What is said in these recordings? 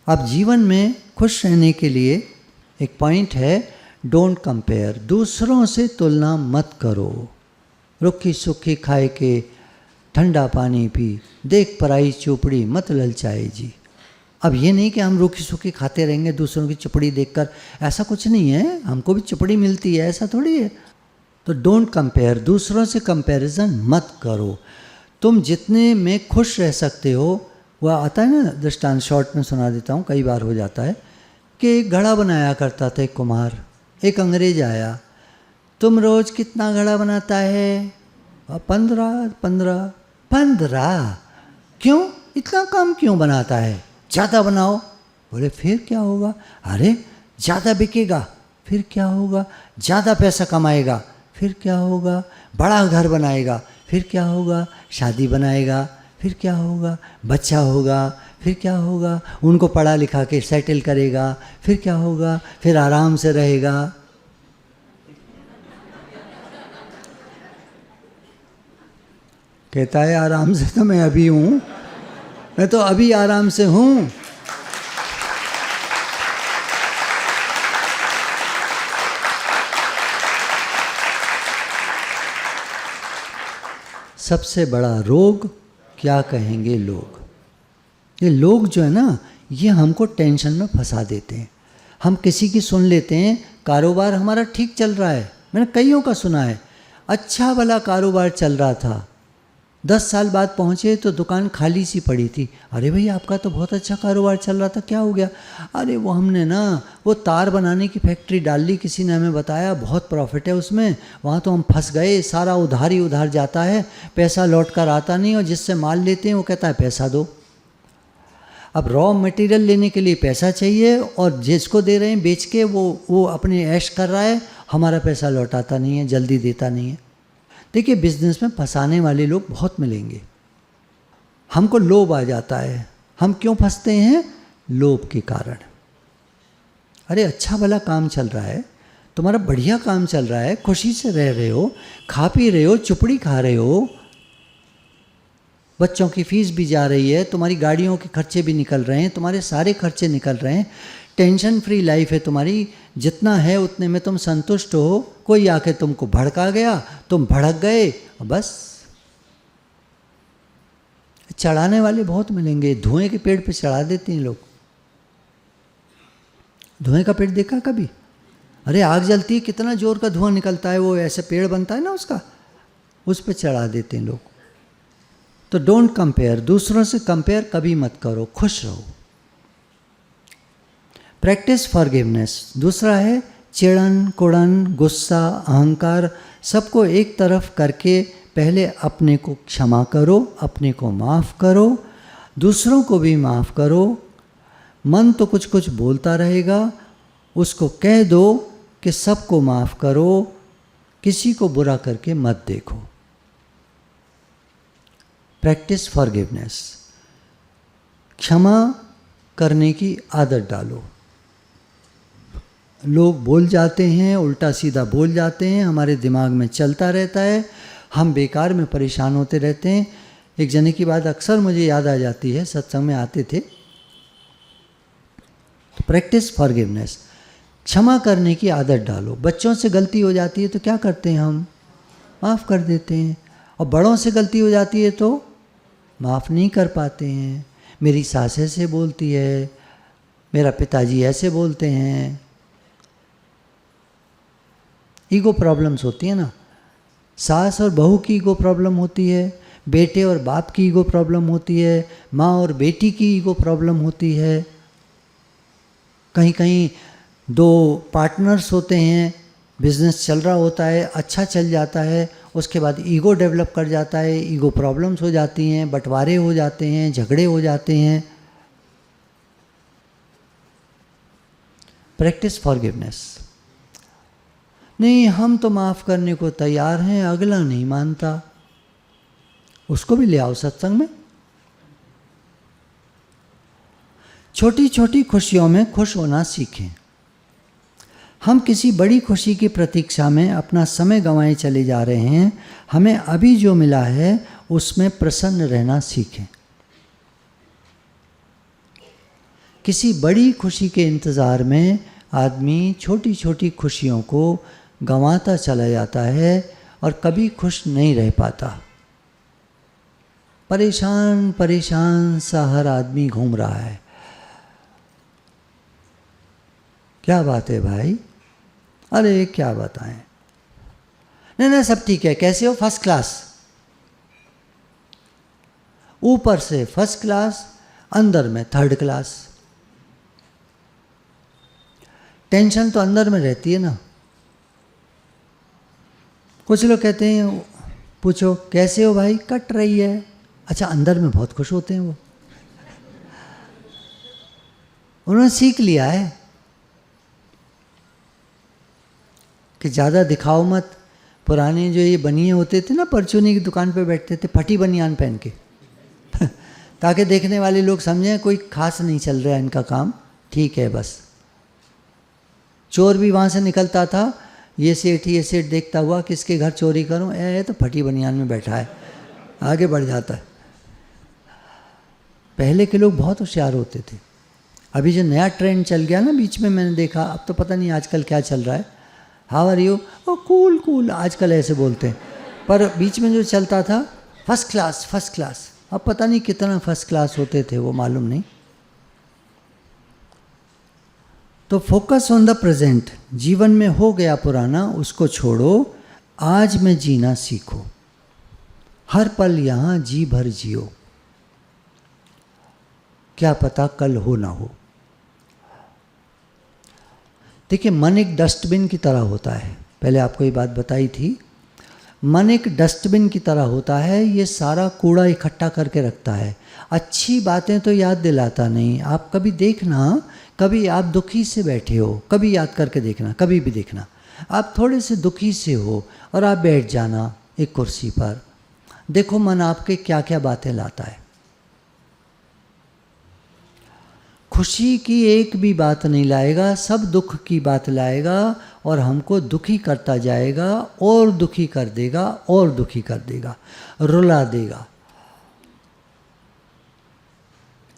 अब जीवन में खुश रहने के लिए एक पॉइंट है, डोंट कंपेयर, दूसरों से तुलना मत करो। रुखी सुखी खाए के ठंडा पानी पी, देख पराई चुपड़ी मत ललचाए जी। अब ये नहीं कि हम रूखी सूखी खाते रहेंगे दूसरों की चुपड़ी देखकर, ऐसा कुछ नहीं है, हमको भी चुपड़ी मिलती है, ऐसा थोड़ी है। तो डोंट कंपेयर, दूसरों से कंपैरिजन मत करो। तुम जितने में खुश रह सकते हो, वह आता है ना दृष्टांत, शॉर्ट में सुना देता हूँ, कई बार हो जाता है कि एक घड़ा बनाया करता था एक कुम्हार, एक अंग्रेज आया, तुम रोज कितना घड़ा बनाता है? 15। क्यों इतना कम क्यों बनाता है? ज़्यादा बनाओ। बोले फिर क्या होगा? अरे ज़्यादा बिकेगा, फिर क्या होगा? ज़्यादा पैसा कमाएगा, फिर क्या होगा? बड़ा घर बनाएगा, फिर क्या होगा? शादी बनाएगा, फिर क्या होगा? बच्चा होगा, फिर क्या होगा? उनको पढ़ा लिखा के सेटल करेगा, फिर क्या होगा? फिर आराम से रहेगा। कहता है आराम से तो मैं अभी हूँ, मैं तो अभी आराम से हूँ। सबसे बड़ा रोग क्या कहेंगे लोग। ये लोग जो है ना, ये हमको टेंशन में फंसा देते हैं। हम किसी की सुन लेते हैं, कारोबार हमारा ठीक चल रहा है, मैंने कईयों का सुना है, अच्छा भला कारोबार चल रहा था, 10 साल बाद पहुँचे तो दुकान खाली सी पड़ी थी। अरे भैया आपका तो बहुत अच्छा कारोबार चल रहा था, क्या हो गया? अरे वो हमने ना वो तार बनाने की फैक्ट्री डाल ली, किसी ने हमें बताया बहुत प्रॉफिट है उसमें, वहाँ तो हम फंस गए, सारा उधार ही उधार जाता है, पैसा लौट कर आता नहीं, और जिससे माल लेते हैं वो कहता है पैसा दो। अब रॉ मटेरियल लेने के लिए पैसा चाहिए, और जिसको दे रहे हैं बेच के वो अपने ऐश कर रहा है, हमारा पैसा लौटाता नहीं है, जल्दी देता नहीं है। देखिए बिजनेस में फंसाने वाले लोग बहुत मिलेंगे। हमको लोभ आ जाता है, हम क्यों फंसते हैं? लोभ के कारण। अरे अच्छा भला काम चल रहा है, तुम्हारा बढ़िया काम चल रहा है, खुशी से रह रहे हो, खा पी रहे हो, चुपड़ी खा रहे हो, बच्चों की फीस भी जा रही है, तुम्हारी गाड़ियों के खर्चे भी निकल रहे हैं, तुम्हारे सारे खर्चे निकल रहे हैं, टेंशन फ्री लाइफ है तुम्हारी, जितना है उतने में तुम संतुष्ट हो। कोई आके तुमको भड़का गया, तुम भड़क गए, बस। चढ़ाने वाले बहुत मिलेंगे, धुएं के पेड़ पे चढ़ा देते हैं लोग। धुएं का पेड़ देखा कभी? अरे आग जलती है, कितना जोर का धुआं निकलता है, वो ऐसे पेड़ बनता है ना उसका, उस पे चढ़ा देते हैं लोग। तो डोंट कंपेयर, दूसरों से कंपेयर कभी मत करो, खुश रहो। Practice forgiveness. दूसरा है चिड़न कुड़न, गुस्सा, अहंकार, सबको एक तरफ करके पहले अपने को क्षमा करो, अपने को माफ़ करो, दूसरों को भी माफ़ करो। मन तो कुछ कुछ बोलता रहेगा, उसको कह दो कि सबको माफ़ करो, किसी को बुरा करके मत देखो। प्रैक्टिस फॉरगिवनेस, क्षमा करने की आदत डालो। लोग बोल जाते हैं, उल्टा सीधा बोल जाते हैं, हमारे दिमाग में चलता रहता है, हम बेकार में परेशान होते रहते हैं। एक जने की बात अक्सर मुझे याद आ जाती है, सत्संग में आते थे। तो प्रैक्टिस फॉरगिवनेस, क्षमा करने की आदत डालो। बच्चों से गलती हो जाती है तो क्या करते हैं हम? माफ़ कर देते हैं। और बड़ों से गलती हो जाती है तो माफ़ नहीं कर पाते हैं। मेरी सास ऐसे बोलती है, मेरा पिताजी ऐसे बोलते हैं। ईगो प्रॉब्लम्स होती है ना, सास और बहू की ईगो प्रॉब्लम होती है, बेटे और बाप की ईगो प्रॉब्लम होती है, माँ और बेटी की ईगो प्रॉब्लम होती है। कहीं कहीं 2 पार्टनर्स होते हैं, बिजनेस चल रहा होता है, अच्छा चल जाता है, उसके बाद ईगो डेवलप कर जाता है, ईगो प्रॉब्लम्स हो जाती हैं, बंटवारे हो जाते हैं, झगड़े हो जाते हैं। Practice forgiveness. नहीं हम तो माफ़ करने को तैयार हैं, अगला नहीं मानता, उसको भी ले आओ सत्संग में। छोटी छोटी खुशियों में खुश होना सीखें। हम किसी बड़ी खुशी की प्रतीक्षा में अपना समय गंवाए चले जा रहे हैं, हमें अभी जो मिला है उसमें प्रसन्न रहना सीखें। किसी बड़ी खुशी के इंतज़ार में आदमी छोटी छोटी खुशियों को गंवाता चला जाता है और कभी खुश नहीं रह पाता। परेशान परेशान सा हर आदमी घूम रहा है। क्या बात है भाई? अरे क्या बताएं। नहीं सब ठीक है। कैसे हो? First class. ऊपर से फर्स्ट क्लास, अंदर में थर्ड क्लास। टेंशन तो अंदर में रहती है ना। कुछ लोग कहते हैं, पूछो कैसे हो भाई? कट रही है। अच्छा, अंदर में बहुत खुश होते हैं वो। उन्होंने सीख लिया है कि ज़्यादा दिखाओ मत। पुराने जो ये बनिए होते थे ना, परचूनी की दुकान पे बैठते थे फटी बनियान पहन के ताकि देखने वाले लोग समझें कोई खास नहीं चल रहा है इनका काम, ठीक है बस। चोर भी वहाँ से निकलता था, ये सेठ देखता हुआ किसके घर चोरी करूँ, तो फटी बनियान में बैठा है, आगे बढ़ जाता है। पहले के लोग बहुत होशियार होते थे। अभी जो नया ट्रेंड चल गया ना बीच में, मैंने देखा, अब तो पता नहीं आजकल क्या चल रहा है, how are you, oh cool cool, आजकल ऐसे बोलते हैं। पर बीच में जो चलता था फर्स्ट क्लास फर्स्ट क्लास, अब पता नहीं कितना फर्स्ट क्लास होते थे वो, मालूम नहीं। तो फोकस ऑन द प्रेजेंट। जीवन में हो गया पुराना, उसको छोड़ो, आज में जीना सीखो। हर पल यहाँ जी भर जियो, क्या पता कल हो ना हो। देखिए, मन एक डस्टबिन की तरह होता है। पहले आपको ये बात बताई थी। मन एक डस्टबिन की तरह होता है, ये सारा कूड़ा इकट्ठा करके रखता है। अच्छी बातें तो याद दिलाता नहीं। आप कभी देखना, कभी आप दुखी से बैठे हो, कभी याद करके देखना, कभी भी देखना, आप थोड़े से दुखी से हो और आप बैठ जाना एक कुर्सी पर, देखो मन आपके क्या क्या बातें लाता है। खुशी की एक भी बात नहीं लाएगा, सब दुख की बात लाएगा और हमको दुखी करता जाएगा और दुखी कर देगा और दुखी कर देगा, रुला देगा।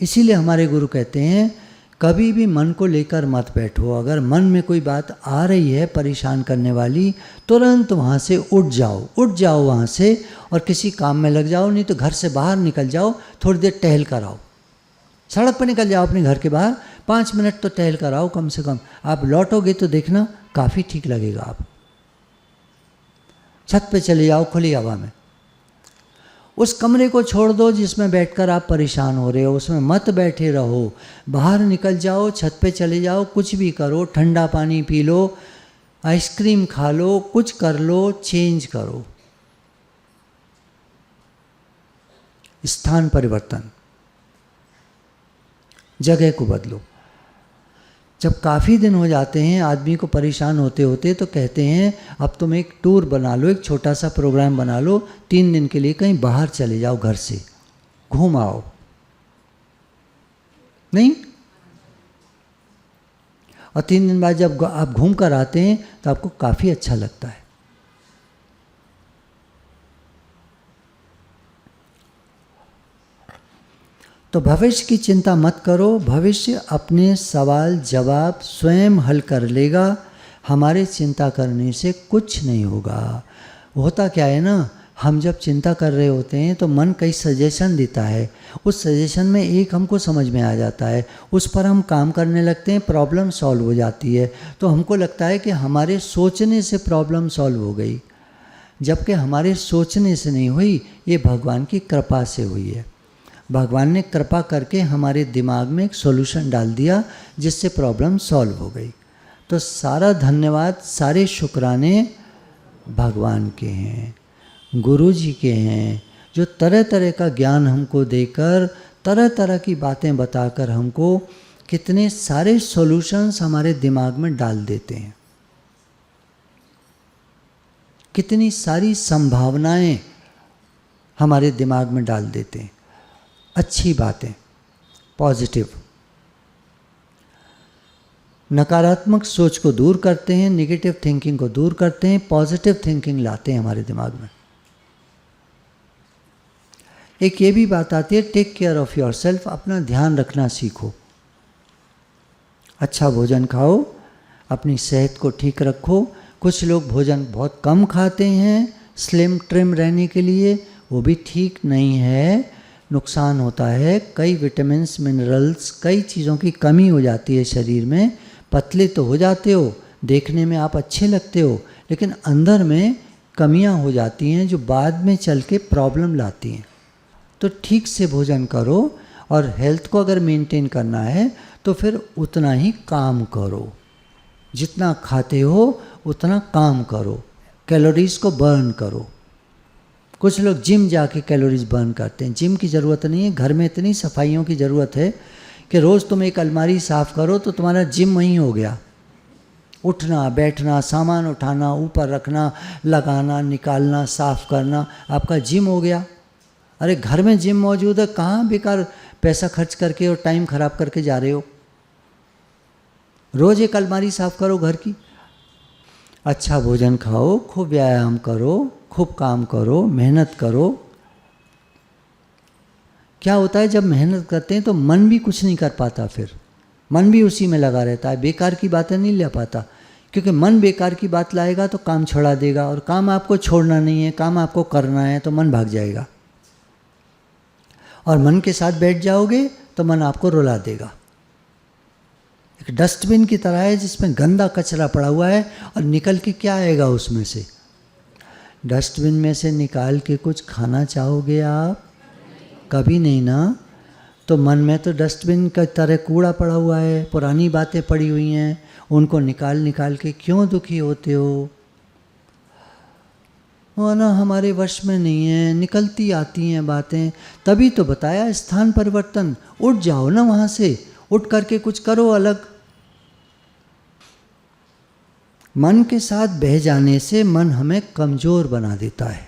इसीलिए हमारे गुरु कहते हैं, कभी भी मन को लेकर मत बैठो। अगर मन में कोई बात आ रही है परेशान करने वाली, तुरंत वहाँ से उठ जाओ वहाँ से और किसी काम में लग जाओ। नहीं तो घर से बाहर निकल जाओ, थोड़ी देर टहल कर आओ। सड़क पर निकल जाओ अपने घर के बाहर, 5 मिनट तो टहल कर आओ कम से कम। आप लौटोगे तो देखना काफ़ी ठीक लगेगा। आप छत पे चले जाओ खुली हवा में, उस कमरे को छोड़ दो जिसमें बैठकर आप परेशान हो रहे हो, उसमें मत बैठे रहो। बाहर निकल जाओ, छत पे चले जाओ, कुछ भी करो, ठंडा पानी पी लो, आइसक्रीम खा लो, कुछ कर लो, चेंज करो, स्थान परिवर्तन, जगह को बदलो। जब काफ़ी दिन हो जाते हैं आदमी को परेशान होते होते, तो कहते हैं अब तुम एक टूर बना लो, एक छोटा सा प्रोग्राम बना लो, 3 दिन के लिए कहीं बाहर चले जाओ, घर से घूम आओ। नहीं? और 3 दिन बाद जब आप घूम कर आते हैं तो आपको काफ़ी अच्छा लगता है। तो भविष्य की चिंता मत करो, भविष्य अपने सवाल जवाब स्वयं हल कर लेगा। हमारे चिंता करने से कुछ नहीं होगा। होता क्या है ना, हम जब चिंता कर रहे होते हैं तो मन कई सजेशन देता है, उस सजेशन में एक हमको समझ में आ जाता है, उस पर हम काम करने लगते हैं, प्रॉब्लम सॉल्व हो जाती है। तो हमको लगता है कि हमारे सोचने से प्रॉब्लम सॉल्व हो गई, जबकि हमारे सोचने से नहीं हुई, ये भगवान की कृपा से हुई है। भगवान ने कृपा करके हमारे दिमाग में एक सॉल्यूशन डाल दिया जिससे प्रॉब्लम सॉल्व हो गई। तो सारा धन्यवाद, सारे शुक्राने भगवान के हैं, गुरु जी के हैं, जो तरह तरह का ज्ञान हमको देकर, तरह तरह की बातें बताकर हमको कितने सारे सॉल्यूशंस हमारे दिमाग में डाल देते हैं, कितनी सारी संभावनाएं हमारे दिमाग में डाल देते हैं। अच्छी बातें, पॉजिटिव, नकारात्मक सोच को दूर करते हैं, नेगेटिव थिंकिंग को दूर करते हैं, पॉजिटिव थिंकिंग लाते हैं हमारे दिमाग में। एक ये भी बात आती है, take care of yourself, अपना ध्यान रखना सीखो। अच्छा भोजन खाओ, अपनी सेहत को ठीक रखो। कुछ लोग भोजन बहुत कम खाते हैं स्लिम ट्रिम रहने के लिए, वो भी ठीक नहीं है, नुकसान होता है। कई विटामिन्स मिनरल्स कई चीज़ों की कमी हो जाती है शरीर में। पतले तो हो जाते हो, देखने में आप अच्छे लगते हो, लेकिन अंदर में कमियां हो जाती हैं जो बाद में चल के प्रॉब्लम लाती हैं। तो ठीक से भोजन करो, और हेल्थ को अगर मेंटेन करना है तो फिर उतना ही काम करो, जितना खाते हो उतना काम करो, कैलोरीज को बर्न करो। कुछ लोग जिम जाके कैलोरीज बर्न करते हैं। जिम की ज़रूरत नहीं है, घर में इतनी सफाइयों की ज़रूरत है कि रोज़ तुम एक अलमारी साफ़ करो तो तुम्हारा जिम वहीं हो गया। उठना बैठना, सामान उठाना, ऊपर रखना, लगाना, निकालना, साफ़ करना, आपका जिम हो गया। अरे घर में जिम मौजूद है, कहाँ बेकार पैसा खर्च करके और टाइम ख़राब करके जा रहे हो। रोज़ एक अलमारी साफ़ करो घर की। अच्छा भोजन खाओ, खूब व्यायाम करो, खूब काम करो, मेहनत करो। क्या होता है जब मेहनत करते हैं तो मन भी कुछ नहीं कर पाता, फिर मन भी उसी में लगा रहता है, बेकार की बातें नहीं ले पाता। क्योंकि मन बेकार की बात लाएगा तो काम छोड़ा देगा, और काम आपको छोड़ना नहीं है, काम आपको करना है, तो मन भाग जाएगा। और मन के साथ बैठ जाओगे तो मन आपको रुला देगा। एक डस्टबिन की तरह है जिसमें गंदा कचरा पड़ा हुआ है, और निकल के क्या आएगा उसमें से? डस्टबिन में से निकाल के कुछ खाना चाहोगे आप? कभी नहीं ना। तो मन में तो डस्टबिन की तरह कूड़ा पड़ा हुआ है, पुरानी बातें पड़ी हुई हैं, उनको निकाल निकाल के क्यों दुखी होते हो? वो ना हमारे वश में नहीं है, निकलती आती हैं बातें। तभी तो बताया स्थान परिवर्तन, उठ जाओ ना वहाँ से, उठ करके कुछ करो अलग। मन के साथ बह जाने से मन हमें कमज़ोर बना देता है,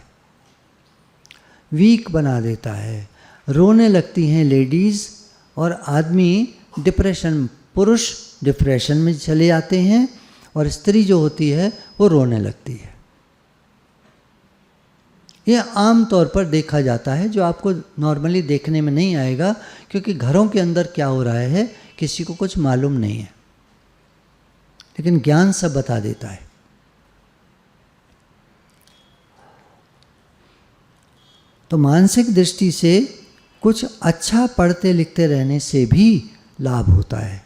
वीक बना देता है। रोने लगती हैं लेडीज़, और आदमी डिप्रेशन, पुरुष डिप्रेशन में चले जाते हैं, और स्त्री जो होती है वो रोने लगती है। ये आम तौर पर देखा जाता है, जो आपको नॉर्मली देखने में नहीं आएगा, क्योंकि घरों के अंदर क्या हो रहा है किसी को कुछ मालूम नहीं है, लेकिन ज्ञान सब बता देता है। तो मानसिक दृष्टि से कुछ अच्छा पढ़ते लिखते रहने से भी लाभ होता है।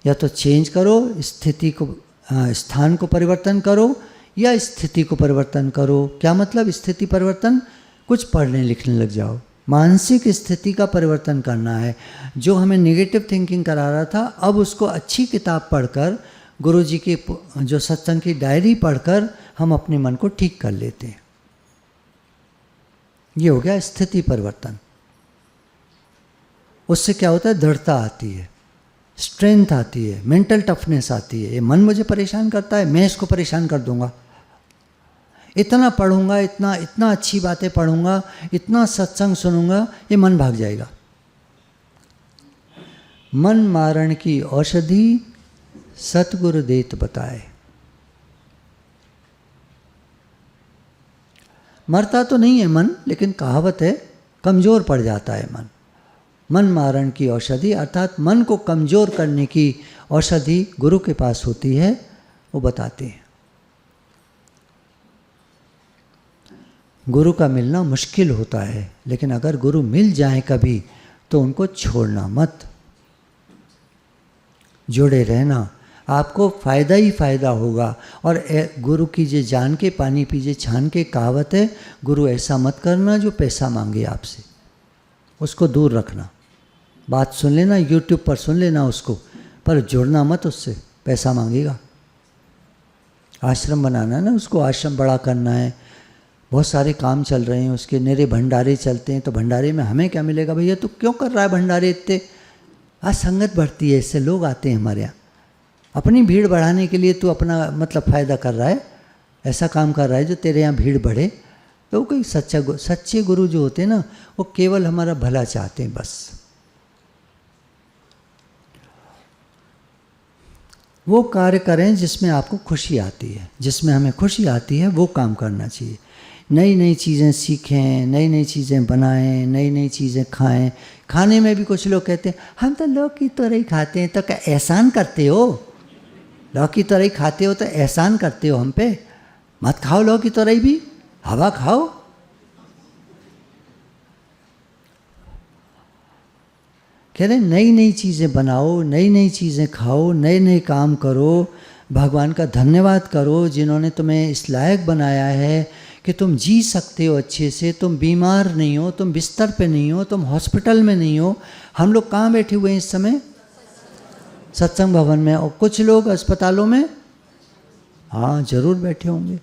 या तो चेंज करो, स्थिति को, स्थान को परिवर्तन करो, या स्थिति को परिवर्तन करो। क्या मतलब स्थिति परिवर्तन? कुछ पढ़ने लिखने लग जाओ। मानसिक स्थिति का परिवर्तन करना है। जो हमें नेगेटिव थिंकिंग करा रहा था, अब उसको अच्छी किताब पढ़कर, गुरुजी की जो सत्संग की डायरी पढ़कर हम अपने मन को ठीक कर लेते हैं। ये हो गया स्थिति परिवर्तन। उससे क्या होता है? दृढ़ता आती है, स्ट्रेंथ आती है, मेंटल टफनेस आती है। ये मन मुझे परेशान करता है, मैं इसको परेशान कर दूंगा। इतना पढ़ूंगा, इतना अच्छी बातें पढ़ूंगा, इतना सत्संग सुनूंगा, ये मन भाग जाएगा। मन मारण की औषधि सतगुरु देत बताए। मरता तो नहीं है मन, लेकिन कहावत है कमज़ोर पड़ जाता है मन। मन मारण की औषधि, अर्थात मन को कमज़ोर करने की औषधि गुरु के पास होती है, वो बताते हैं। गुरु का मिलना मुश्किल होता है, लेकिन अगर गुरु मिल जाए कभी तो उनको छोड़ना मत, जुड़े रहना, आपको फ़ायदा ही फ़ायदा होगा। और गुरु कीजिए जान के, पानी पीजिए छान के, कहावत है। गुरु ऐसा मत करना जो पैसा मांगे आपसे, उसको दूर रखना। बात सुन लेना, यूट्यूब पर सुन लेना उसको, पर जुड़ना मत उससे, पैसा मांगेगा। आश्रम बनाना है ना, उसको आश्रम बड़ा करना है, बहुत सारे काम चल रहे हैं उसके, निरे भंडारे चलते हैं। तो भंडारे में हमें क्या मिलेगा? भैया तू क्यों कर रहा है भंडारे इतने? आज संगत बढ़ती है, इससे लोग आते हैं हमारे यहाँ। अपनी भीड़ बढ़ाने के लिए तू अपना मतलब फ़ायदा कर रहा है, ऐसा काम कर रहा है जो तेरे यहाँ भीड़ बढ़े। तो कोई सच्चे गुरु जो होते हैं ना, वो केवल हमारा भला चाहते हैं बस। वो कार्य करें जिसमें आपको खुशी आती है, जिसमें हमें खुशी आती है वो काम करना चाहिए। नई नई चीज़ें सीखें, नई नई चीज़ें बनाएं, नई नई चीज़ें खाएं। खाने में भी कुछ लोग कहते हैं हम तो लौकी तोरई खाते हैं, तो क्या एहसान करते हो? लौकी तोरई खाते हो तो एहसान करते हो हम पे? मत खाओ लौकी तोरई भी, हवा खाओ। कह रहे नई नई चीज़ें बनाओ, नई नई चीज़ें खाओ, नए नए काम करो, भगवान का धन्यवाद करो जिन्होंने तुम्हें इस लायक बनाया है कि तुम जी सकते हो अच्छे से, तुम बीमार नहीं हो, तुम बिस्तर पे नहीं हो, तुम हॉस्पिटल में नहीं हो। हम लोग कहाँ बैठे हुए हैं इस समय? सत्संग भवन में। और कुछ लोग अस्पतालों में, हाँ जरूर बैठे होंगे।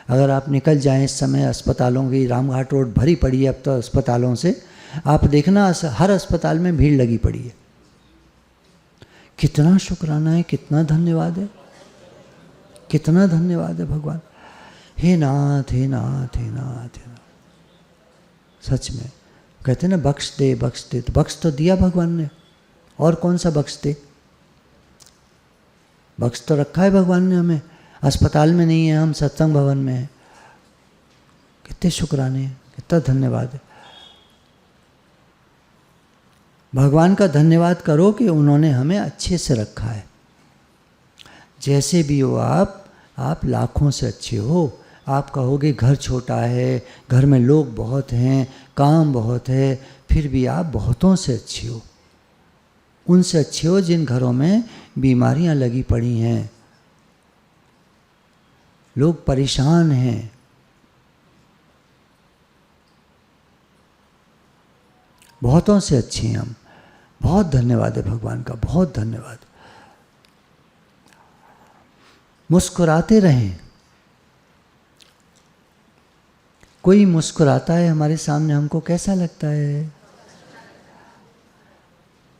अगर आप निकल जाएं इस समय अस्पतालों की, रामघाट रोड भरी पड़ी है अब तो अस्पतालों से, आप देखना हर अस्पताल में भीड़ लगी पड़ी है। कितना शुक्राना है, कितना धन्यवाद है, कितना धन्यवाद है भगवान। हे नाथ, हे नाथ, हे नाथ, हे नाथ। सच में कहते ना बख्श दे, बख्श दे, तो बख्श तो दिया भगवान ने, और कौन सा बख्श दे? बख्श तो रखा है भगवान ने हमें। अस्पताल में नहीं है हम, सत्संग भवन में है। कितने शुक्राने हैं, कितना धन्यवाद है। भगवान का धन्यवाद करो कि उन्होंने हमें अच्छे से रखा है। जैसे भी हो आप लाखों से अच्छे हो। आप कहोगे घर छोटा है, घर में लोग बहुत हैं, काम बहुत है, फिर भी आप बहुतों से अच्छे हो। उनसे अच्छे हो जिन घरों में बीमारियां लगी पड़ी हैं, लोग परेशान हैं। बहुतों से अच्छे हैं हम। बहुत धन्यवाद है भगवान का, बहुत धन्यवाद। मुस्कुराते रहें। कोई मुस्कुराता है हमारे सामने, हमको कैसा लगता है?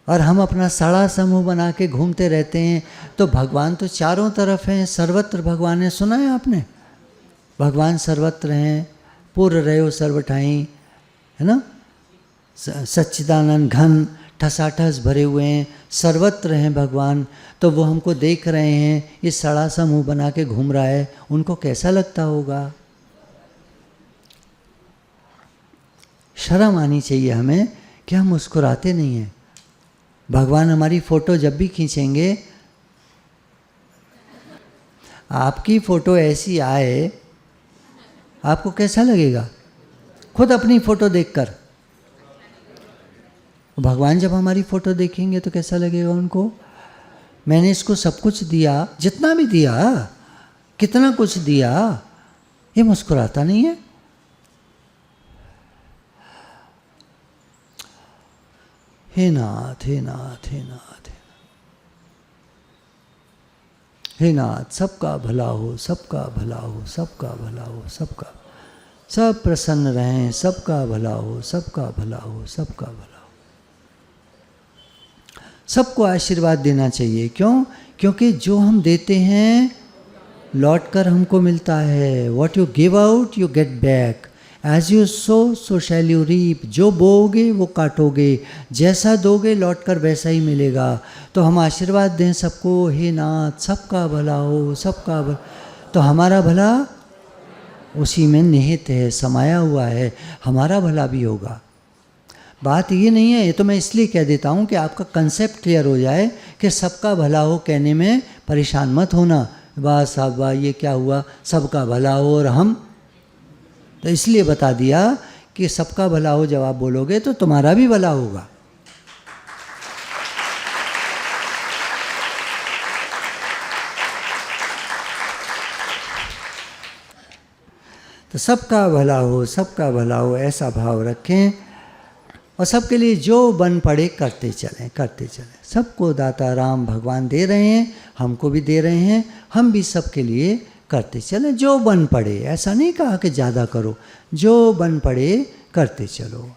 और हम अपना सड़ा सा मुंह बना के घूमते रहते हैं। तो भगवान तो चारों तरफ हैं, सर्वत्र भगवान है। सुना है आपने? भगवान सर्वत्र हैं, पूर्ण रहो सर्वठाई, है ना? सच्चिदानंद घन ठसाठस भरे हुए हैं, सर्वत्र हैं भगवान। तो वो हमको देख रहे हैं, ये सड़ा सा मुंह बना के घूम रहा है, उनको कैसा लगता होगा? शर्म आनी चाहिए हमें कि हम मुस्कुराते नहीं हैं। भगवान हमारी फ़ोटो जब भी खींचेंगे, आपकी फ़ोटो ऐसी आए, आपको कैसा लगेगा? खुद अपनी फ़ोटो देखकर। भगवान जब हमारी फ़ोटो देखेंगे तो कैसा लगेगा उनको? मैंने इसको सब कुछ दिया, जितना भी दिया, कितना कुछ दिया, ये मुस्कुराता नहीं है। हे नाथ, हे नाथ, हे नाथ, हे नाथ, सबका भला हो, सबका भला हो, सबका भला हो, सबका, सब प्रसन्न रहें, सबका भला हो, सबका भला हो, सबका भला हो। सबको आशीर्वाद देना चाहिए। क्यों? क्योंकि जो हम देते हैं लौट कर हमको मिलता है। What you give out you get back. As you sow so shall you reap. जो बोओगे वो काटोगे, जैसा दोगे लौट कर वैसा ही मिलेगा। तो हम आशीर्वाद दें सबको, हे नाथ सबका भला हो, सबका भला। तो हमारा भला उसी में निहित है, समाया हुआ है, हमारा भला भी होगा। बात ये नहीं है, ये तो मैं इसलिए कह देता हूँ कि आपका कंसेप्ट क्लियर हो जाए कि सबका भला हो कहने में परेशान मत होना। वाह साहब वाह, ये क्या हुआ, सबका भला हो और हम, तो इसलिए बता दिया कि सबका भला हो जब आप बोलोगे तो तुम्हारा भी भला होगा। तो सबका भला हो, सबका भला हो, ऐसा भाव रखें और सबके लिए जो बन पड़े करते चलें, करते चलें। सबको दाता राम भगवान दे रहे हैं, हमको भी दे रहे हैं, हम भी सबके लिए करते चलें जो बन पड़े। ऐसा नहीं कहा कि ज़्यादा करो, जो बन पड़े करते चलो।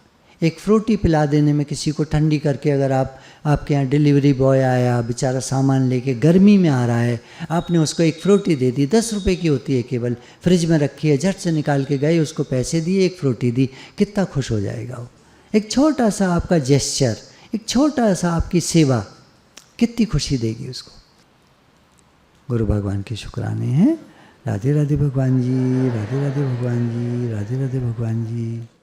एक फ्रूटी पिला देने में किसी को ठंडी करके, अगर आपके यहाँ डिलीवरी बॉय आया, बेचारा सामान लेके गर्मी में आ रहा है, आपने उसको एक फ्रूटी दे दी, 10 रुपये की होती है केवल, फ्रिज में रखी है, झट से निकाल के गए, उसको पैसे दिए, एक फ्रूटी दी, कितना खुश हो जाएगा वो। एक छोटा सा आपका जेस्चर, एक छोटा सा आपकी सेवा कितनी खुशी देगी उसको। गुरु भगवान के शुक्राने हैं। राधे राधे भगवान जी, राधे राधे भगवान जी, राधे राधे भगवान जी।